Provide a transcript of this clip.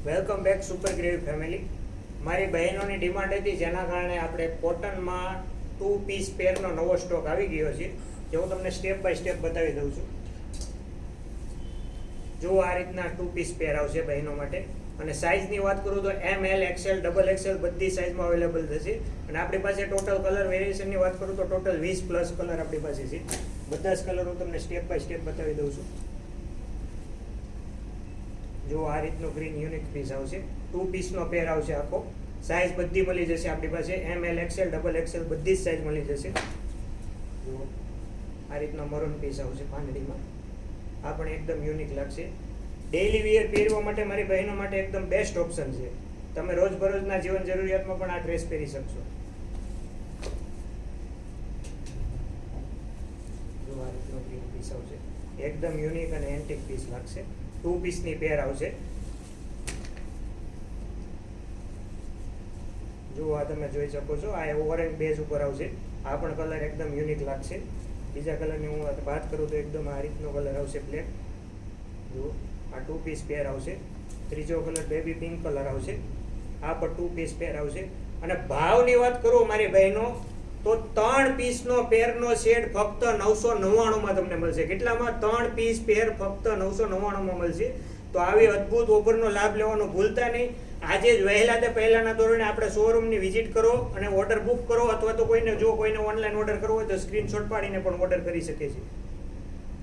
Welcome back super gravy family. મારી બહેનોની demand હતી જેના કારણે આપણે કોટનમાં 2 પીસ પેરનો નવો સ્ટોક આવી ગયો છે, જે હું તમને સ્ટેપ બાય સ્ટેપ બતાવી દઉં છું. જો આ રીતના 2 પીસ પેર આવશે બહેનો માટે. અને સાઇઝની વાત કરું તો એમ, એલ, એક્સએલ, ડબલ એક્સએલ બધી સાઇઝમાં અવેલેબલ થશે. અને આપણી પાસે ટોટલ કલર વેરિએશનની વાત કરું તો ટોટલ 20 પ્લસ કલર આપણી પાસે છે. બધા જ કલર હું તમને સ્ટેપ બાય સ્ટેપ બતાવી દઉં છું. જો આ રીતનો ગ્રીન યુનિક પીસ આવશે, 2 પીસનો પેર આવશે આખો. સાઇઝ બધી મળી જશે આપણી પાસે, એમ, એલ, એક્સએલ, ડબલ એક્સએલ બધી જ સાઇઝ મળી જશે. જો આ રીતનો મરૂન પીસ આવશે પાંદડીમાં, આ પણ એકદમ યુનિક લાગશે. ડેઈલી વિયર પહેરવા માટે મારી બહેનો માટે એકદમ બેસ્ટ ઓપ્શન છે. તમે રોજબરોજના જીવન જરૂરિયાતમાં પણ આ ડ્રેસ પહેરી શકશો. જો આ રીતનો ગ્રીન પીસ આવશે, એકદમ યુનિક અને એન્ટિક પીસ લાગશે. 2 પીસની પેર આવશે. જો આ તમે જોઈ શકો છો, આ ઓરેન્જ બેઝ ઉપર આવશે. આ પણ કલર એકદમ યુનિક લાગશે. બીજા કલરની હું વાત કરું તો એકદમ આ રીતનો કલર આવશે, બ્લેક. જો આ 2 પીસ પેર આવશે. ત્રીજો કલર બેબી પિંક કલર આવશે. આ પણ 2 પીસ પેર આવશે. અને ભાવની વાત કરું મારી બહેનો તો 3 પીસનો પેરનો સેટ ફક્ત 999માં તમને મળશે. કેટલામાં? 3 પીસ પેર ફક્ત 999માં મળશે. તો આવી અદ્ભુત ઓફરનો લાભ લેવાનું ભૂલતા નહીં. આજે જ વહેલા તે પહેલાના ધોરણે આપણે શોરૂમની વિઝિટ કરો અને ઓર્ડર બુક કરો, અથવા તો કોઈને ઓનલાઈન ઓર્ડર કરવો હોય તો સ્ક્રીનશોટ પાડીને પણ ઓર્ડર કરી શકે છે.